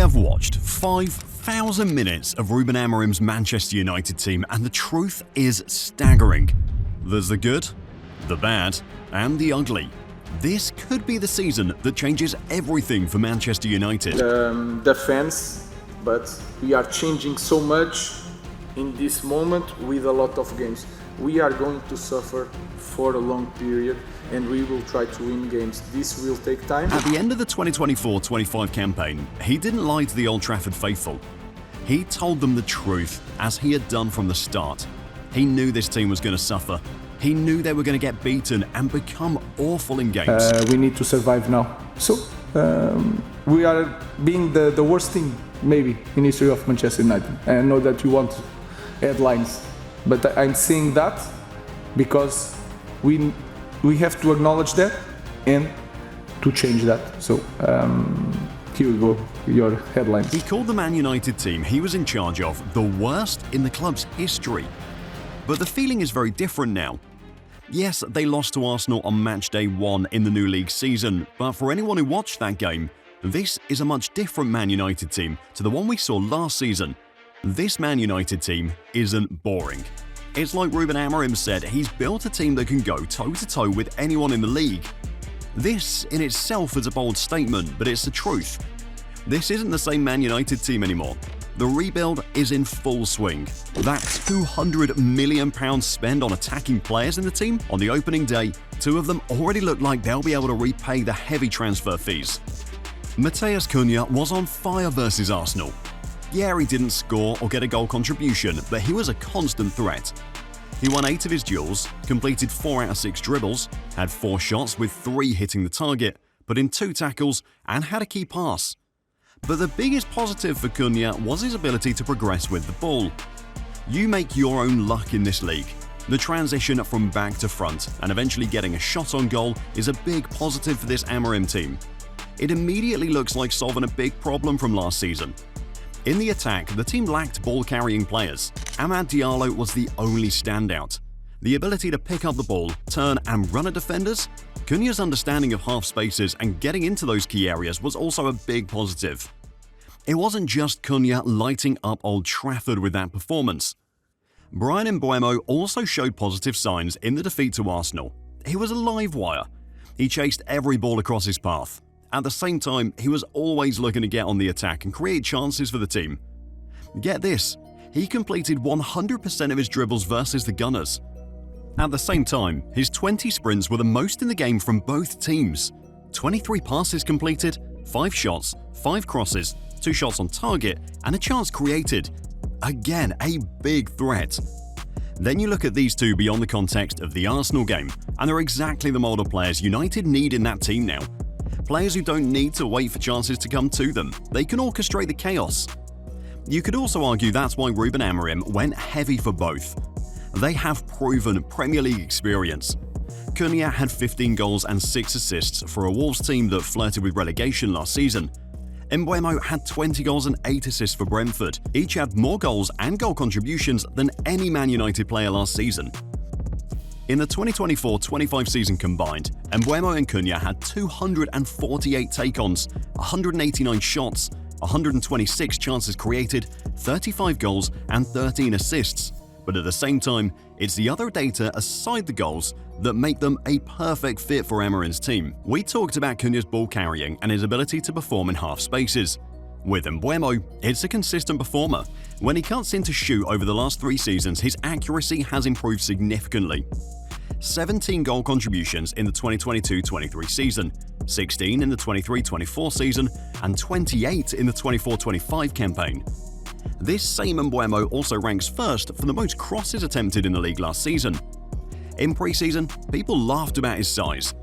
have watched 5,000 minutes of Ruben Amorim's Manchester United team, and the truth is staggering. There's the good, the bad, and the ugly. This could be the season that changes everything for Manchester United. The fans, but we are changing so much in this moment with a lot of games. We are going to suffer for a long period and we will try to win games. This will take time. At the end of the 2024-25 campaign, he didn't lie to the Old Trafford faithful. He told them the truth, as he had done from the start. He knew this team was going to suffer. He knew they were going to get beaten and become awful in games. We need to survive now. So, we are being the worst team, maybe, in history of Manchester United. And I know that you want headlines, but I'm saying that because we have to acknowledge that and to change that. So, here you go, your headlines. He called the Man United team he was in charge of the worst in the club's history. But the feeling is very different now. Yes, they lost to Arsenal on match day 1 in the new league season, but for anyone who watched that game, this is a much different Man United team to the one we saw last season. This Man United team isn't boring. It's like Ruben Amorim said, he's built a team that can go toe-to-toe with anyone in the league. This in itself is a bold statement, but it's the truth. This isn't the same Man United team anymore. The rebuild is in full swing. That £200 million spend on attacking players in the team on the opening day, 2 of them already look like they'll be able to repay the heavy transfer fees. Matheus Cunha was on fire versus Arsenal. Yeah, he didn't score or get a goal contribution, but he was a constant threat. He won 8 of his duels, completed 4 out of 6 dribbles, had 4 shots with 3 hitting the target, put in 2 tackles, and had a key pass. But the biggest positive for Cunha was his ability to progress with the ball. You make your own luck in this league. The transition from back to front and eventually getting a shot on goal is a big positive for this Amorim team. It immediately looks like solving a big problem from last season. In the attack, the team lacked ball-carrying players. Amad Diallo was the only standout. The ability to pick up the ball, turn and run at defenders? Cunha's understanding of half spaces and getting into those key areas was also a big positive. It wasn't just Cunha lighting up Old Trafford with that performance. Cunha Mbeumo also showed positive signs in the defeat to Arsenal. He was a live wire. He chased every ball across his path. At the same time, he was always looking to get on the attack and create chances for the team. Get this, he completed 100% of his dribbles versus the Gunners. At the same time, his 20 sprints were the most in the game from both teams. 23 passes completed, 5 shots, 5 crosses, 2 shots on target, and a chance created. Again, a big threat. Then you look at these two beyond the context of the Arsenal game, and they're exactly the mold of players United need in that team now. Players who don't need to wait for chances to come to them. They can orchestrate the chaos. You could also argue that's why Ruben Amorim went heavy for both. They have proven Premier League experience. Cunha had 15 goals and 6 assists for a Wolves team that flirted with relegation last season. Mbeumo had 20 goals and 8 assists for Brentford. Each had more goals and goal contributions than any Man United player last season. In the 2024-25 season combined, Mbeumo and Cunha had 248 take-ons, 189 shots, 126 chances created, 35 goals and 13 assists. But at the same time, it's the other data aside the goals that make them a perfect fit for Amorim's team. We talked about Cunha's ball carrying and his ability to perform in half spaces. With Mbeumo, it's a consistent performer. When he cuts in to shoot over the last 3 seasons, his accuracy has improved significantly. 17 goal contributions in the 2022-23 season, 16 in the 23-24 season, and 28 in the 24-25 campaign. This same Mbeumo also ranks first for the most crosses attempted in the league last season. In pre-season, people laughed about his size.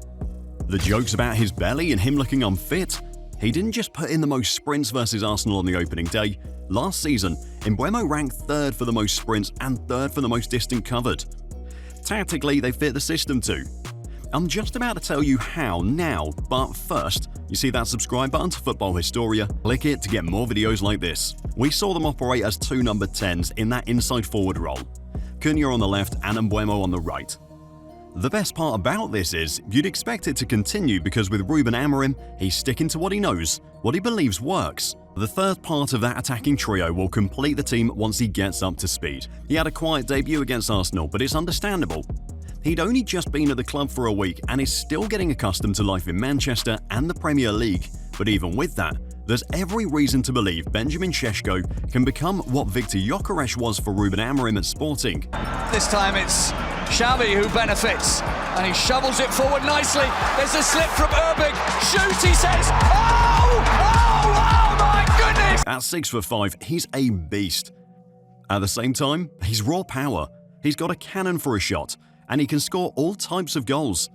The jokes about his belly and him looking unfit? He didn't just put in the most sprints versus Arsenal on the opening day. Last season, Mbeumo ranked 3rd for the most sprints and 3rd for the most distance covered. Tactically, they fit the system too. I'm just about to tell you how now, but first, you see that subscribe button to Football Historia? Click it to get more videos like this. We saw them operate as 2 number 10s in that inside forward role. Cunha on the left and Mbeumo on the right. The best part about this is, you'd expect it to continue because with Ruben Amorim, he's sticking to what he knows, what he believes works. The third part of that attacking trio will complete the team once he gets up to speed. He had a quiet debut against Arsenal, but it's understandable. He'd only just been at the club for a week and is still getting accustomed to life in Manchester and the Premier League. But even with that, there's every reason to believe Benjamin Šeško can become what Viktor Gyökeres was for Ruben Amorim at Sporting. This time it's Xavi who benefits, and he shovels it forward nicely. There's a slip from Urban. Shoot, he says. Oh my goodness! At 6'5", he's a beast. At the same time, he's raw power. He's got a cannon for a shot, and he can score all types of goals.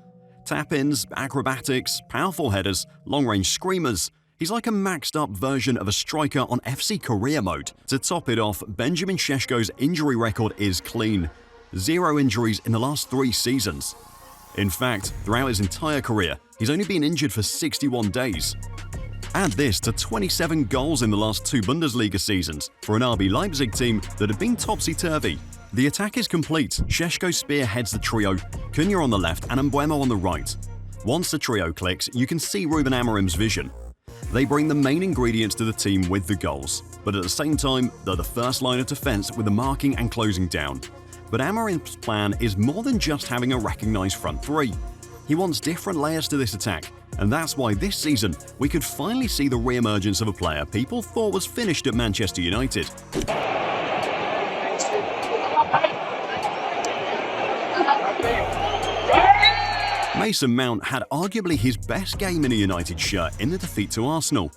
Tap-ins, acrobatics, powerful headers, long-range screamers. He's like a maxed-up version of a striker on FC career mode. To top it off, Benjamin Šeško's injury record is clean. 0 injuries in the last 3 seasons. In fact, throughout his entire career, he's only been injured for 61 days. Add this to 27 goals in the last 2 Bundesliga seasons for an RB Leipzig team that had been topsy-turvy. The attack is complete. Šeško spearheads the trio, Cunha on the left and Mbeumo on the right. Once the trio clicks, you can see Ruben Amorim's vision. They bring the main ingredients to the team with the goals, but at the same time, they're the first line of defense with the marking and closing down. But Amorim's plan is more than just having a recognized front three. He wants different layers to this attack, and that's why this season we could finally see the re-emergence of a player people thought was finished at Manchester United. Mason Mount had arguably his best game in a United shirt in the defeat to Arsenal.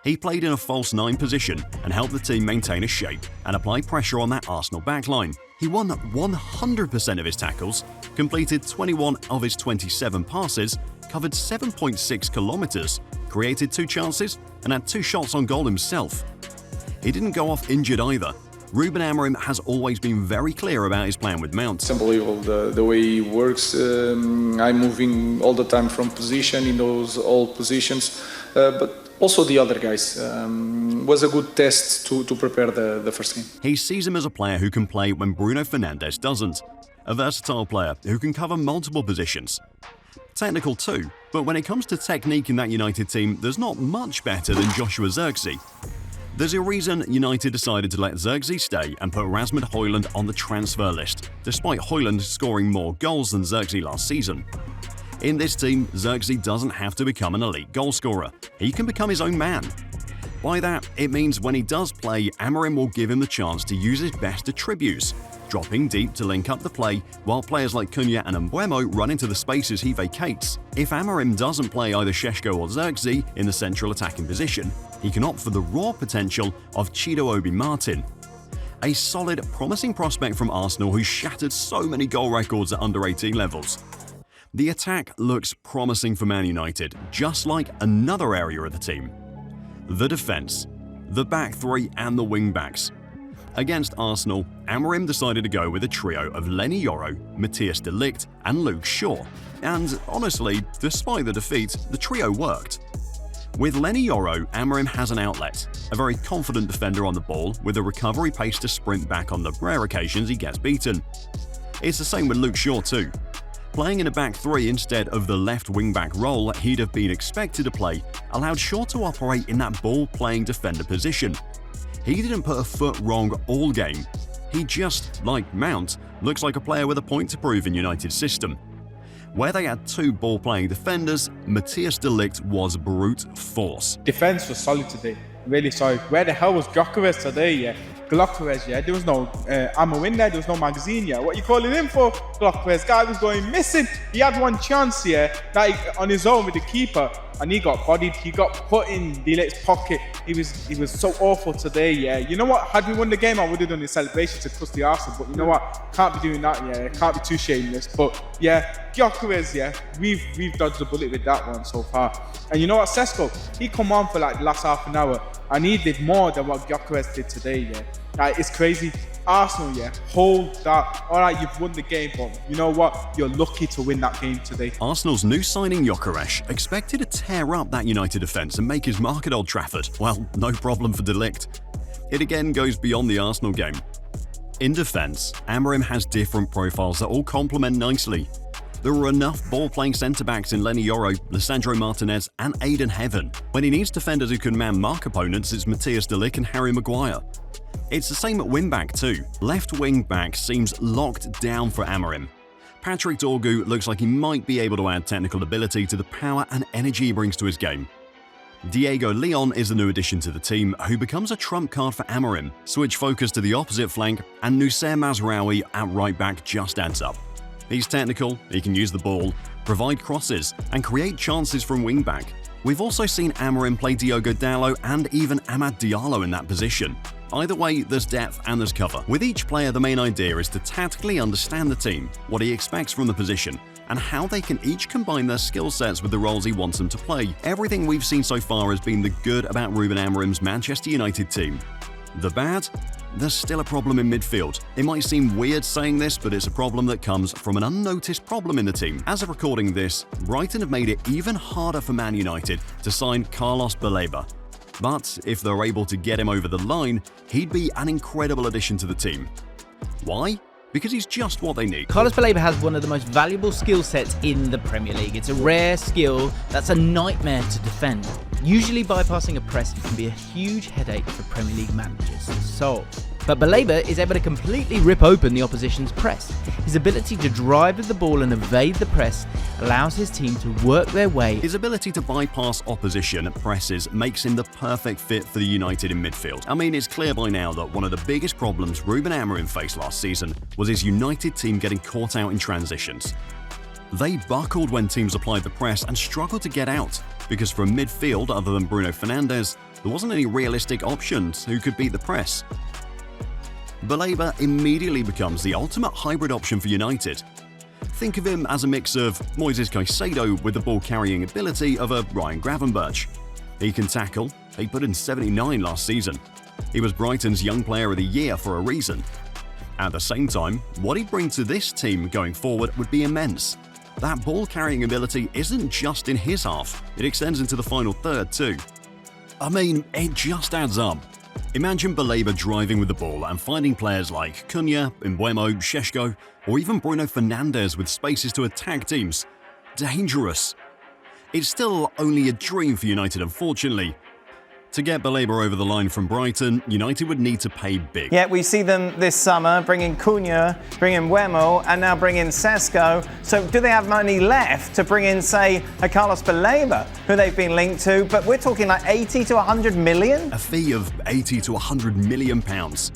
He played in a false 9 position and helped the team maintain a shape and apply pressure on that Arsenal backline. He won 100% of his tackles, completed 21 of his 27 passes, covered 7.6 kilometers, created 2 chances, and had 2 shots on goal himself. He didn't go off injured either. Ruben Amorim has always been very clear about his plan with Mount. It's unbelievable the way he works. I'm moving all the time from position in those old positions, but also the other guys. Was a good test to prepare the first game. He sees him as a player who can play when Bruno Fernandes doesn't. A versatile player who can cover multiple positions. Technical too, but when it comes to technique in that United team, there's not much better than Joshua Zirkzee. There's a reason United decided to let Zirkzee stay and put Rasmus Højlund on the transfer list, despite Højlund scoring more goals than Zirkzee last season. In this team, Zirkzee doesn't have to become an elite goalscorer. He can become his own man. By that, it means when he does play, Amorim will give him the chance to use his best attributes, dropping deep to link up the play, while players like Cunha and Mbeumo run into the spaces he vacates. If Amorim doesn't play either Šeško or Zirkzee in the central attacking position, he can opt for the raw potential of Chido Obi Martin. A solid, promising prospect from Arsenal who shattered so many goal records at under-18 levels. The attack looks promising for Man United, just like another area of the team. The defence, the back three and the wing-backs. Against Arsenal, Amorim decided to go with a trio of Leny, Yoro, Matthijs de Ligt and Luke Shaw. And honestly, despite the defeat, the trio worked. With Leny Yoro, Amorim has an outlet, a very confident defender on the ball with a recovery pace to sprint back on the rare occasions he gets beaten. It's the same with Luke Shaw too. Playing in a back three instead of the left wing-back role he'd have been expected to play allowed Shaw to operate in that ball-playing defender position. He didn't put a foot wrong all game. He just, like Mount, looks like a player with a point to prove in United's system. Where they had 2 ball-playing defenders, Matthijs de Ligt was brute force. Defense was solid today, really solid. Where the hell was Gyökeres today? Yeah, Gyökeres. Yeah, there was no ammo in there. There was no magazine. Yeah, what you calling him for? Gyökeres. Guy was going missing. He had one chance here, on his own with the keeper, and he got bodied. He got put in De Ligt's pocket. He was so awful today. Yeah, you know what? Had we won the game, I would have done the celebration to trust the Arsenal. But you know what? Can't be doing that. Yeah, can't be too shameless. But yeah, Gyökeres. Yeah, we've dodged the bullet with that one so far. And you know what, Šeško? He come on for like the last half an hour, and he did more than what Gyökeres did today. Yeah, like, it's crazy. Arsenal, yeah, hold that. All right, you've won the game, but you know what? You're lucky to win that game today. Arsenal's new signing Gyökeres expected to tear up that United defence and make his mark at Old Trafford. Well, no problem for De Ligt. It again goes beyond the Arsenal game. In defence, Amorim has different profiles that all complement nicely. There are enough ball-playing centre-backs in Leny, Yoro, Lisandro Martinez and Aiden Heaven. When he needs defenders who can man-mark opponents, it's Matthias de Ligt and Harry Maguire. It's the same at wing-back too. Left wing-back seems locked down for Amorim. Patrick Dorgu looks like he might be able to add technical ability to the power and energy he brings to his game. Diego Leon is the new addition to the team, who becomes a trump card for Amorim. Switch focus to the opposite flank, and Nusayr Mazraoui at right back just adds up. He's technical, he can use the ball, provide crosses, and create chances from wing-back. We've also seen Amorim play Diogo Dalot and even Amad Diallo in that position. Either way, there's depth and there's cover. With each player, the main idea is to tactically understand the team, what he expects from the position, and how they can each combine their skill sets with the roles he wants them to play. Everything we've seen so far has been the good about Ruben Amorim's Manchester United team. The bad? There's still a problem in midfield. It might seem weird saying this, but it's a problem that comes from an unnoticed problem in the team. As of recording this, Brighton have made it even harder for Man United to sign Carlos Baleba. But if they're able to get him over the line, he'd be an incredible addition to the team. Why? Because he's just what they need. Carlos Baleba has one of the most valuable skill sets in the Premier League. It's a rare skill that's a nightmare to defend. Usually bypassing a press can be a huge headache for Premier League managers to solve. But Baleba is able to completely rip open the opposition's press. His ability to drive with the ball and evade the press allows his team to work their way. His ability to bypass opposition presses makes him the perfect fit for the United in midfield. I mean, it's clear by now that one of the biggest problems Ruben Amorim faced last season was his United team getting caught out in transitions. They buckled when teams applied the press and struggled to get out, because from midfield, other than Bruno Fernandes, there wasn't any realistic options who could beat the press. Baleba immediately becomes the ultimate hybrid option for United. Think of him as a mix of Moises Caicedo with the ball-carrying ability of a Ryan Gravenberch. He can tackle, he put in 79 last season. He was Brighton's Young Player of the Year for a reason. At the same time, what he'd bring to this team going forward would be immense. That ball-carrying ability isn't just in his half, it extends into the final third too. I mean, it just adds up. Imagine Baleba driving with the ball and finding players like Cunha Mbeumo, Šeško, or even Bruno Fernandes with spaces to attack teams. Dangerous. It's still only a dream for United, unfortunately. To get Baleba over the line from Brighton, United would need to pay big. Yeah, we see them this summer bringing Cunha, bringing Mbeumo, and now bringing Šeško. So do they have money left to bring in, say, a Carlos Baleba, who they've been linked to? But we're talking like 80 to 100 million? A fee of 80 to 100 million pounds.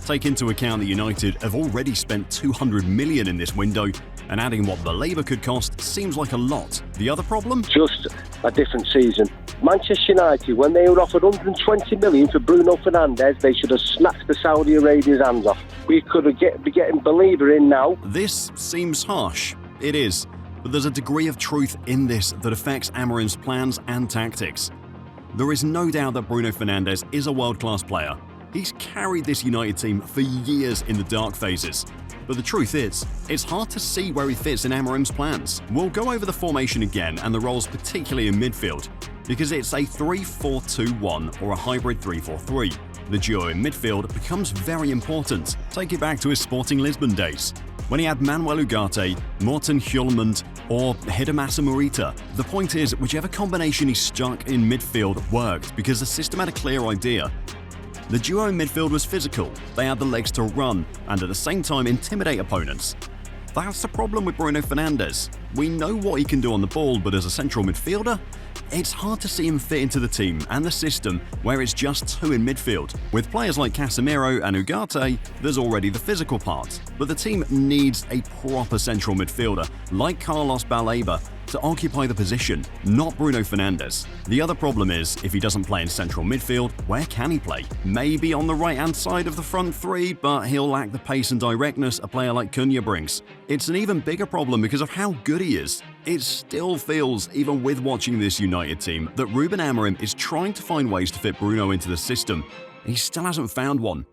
Take into account that United have already spent 200 million in this window, and adding what Baleba could cost seems like a lot. The other problem? Just a different season. Manchester United, when they were offered 120 million for Bruno Fernandes, they should have snatched the Saudi Arabia's hands off. We could have be getting Baleba in now. This seems harsh. It is. But there's a degree of truth in this that affects Amorim's plans and tactics. There is no doubt that Bruno Fernandes is a world-class player. He's carried this United team for years in the dark phases. But the truth is, it's hard to see where he fits in Amorim's plans. We'll go over the formation again and the roles particularly in midfield, because it's a 3-4-2-1 or a hybrid 3-4-3. The duo in midfield becomes very important. Take it back to his Sporting Lisbon days, when he had Manuel Ugarte, Morten Hjulmand, or Hidemasa Morita. The point is, whichever combination he stuck in midfield worked because the system had a clear idea. The duo in midfield was physical, they had the legs to run, and at the same time intimidate opponents. That's the problem with Bruno Fernandes. We know what he can do on the ball, but as a central midfielder, it's hard to see him fit into the team and the system where it's just two in midfield. With players like Casemiro and Ugarte, there's already the physical part, but the team needs a proper central midfielder like Carlos Baleba to occupy the position, not Bruno Fernandes. The other problem is, if he doesn't play in central midfield, where can he play? Maybe on the right-hand side of the front three, but he'll lack the pace and directness a player like Cunha brings. It's an even bigger problem because of how good he is. It still feels, even with watching this United team, that Ruben Amorim is trying to find ways to fit Bruno into the system. He still hasn't found one.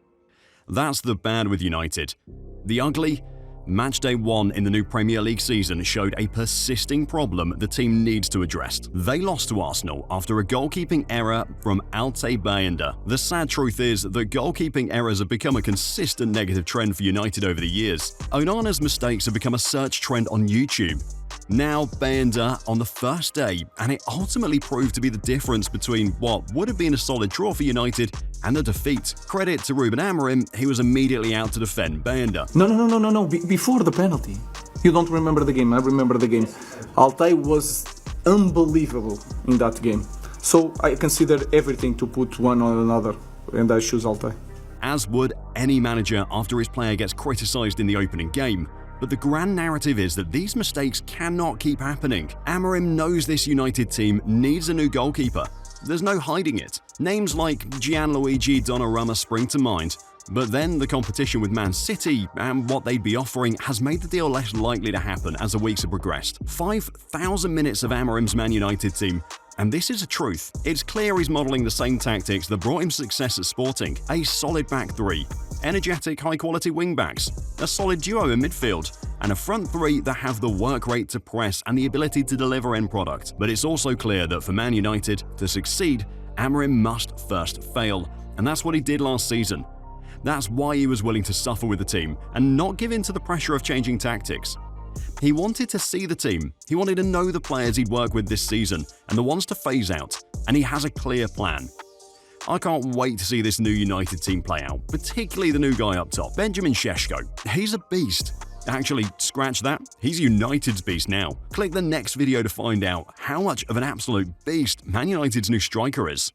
That's the bad with United. The ugly? Matchday 1 in the new Premier League season showed a persisting problem the team needs to address. They lost to Arsenal after a goalkeeping error from Altay Bayındır. The sad truth is that goalkeeping errors have become a consistent negative trend for United over the years. Onana's mistakes have become a search trend on YouTube. Now Bayındır on the first day, and it ultimately proved to be the difference between what would have been a solid draw for United and a defeat. Credit to Ruben Amorim, he was immediately out to defend Bayındır. No. Before the penalty. You don't remember the game, I remember the game. Altay was unbelievable in that game. So I consider everything to put one on another, and I choose Altay. As would any manager after his player gets criticised in the opening game. But the grand narrative is that these mistakes cannot keep happening. Amorim knows this United team needs a new goalkeeper. There's no hiding it. Names like Gianluigi Donnarumma spring to mind. But then the competition with Man City and what they'd be offering has made the deal less likely to happen as the weeks have progressed. 5,000 minutes of Amorim's Man United team. And this is a truth. It's clear he's modelling the same tactics that brought him success at Sporting. A solid back three, energetic, high-quality wing-backs, a solid duo in midfield, and a front three that have the work rate to press and the ability to deliver end product. But it's also clear that for Man United to succeed, Amorim must first fail. And that's what he did last season. That's why he was willing to suffer with the team and not give in to the pressure of changing tactics. He wanted to see the team, he wanted to know the players he'd work with this season and the ones to phase out, and he has a clear plan. I can't wait to see this new United team play out, particularly the new guy up top, Benjamin Šeško. He's a beast. Actually, scratch that, he's United's beast now. Click the next video to find out how much of an absolute beast Man United's new striker is.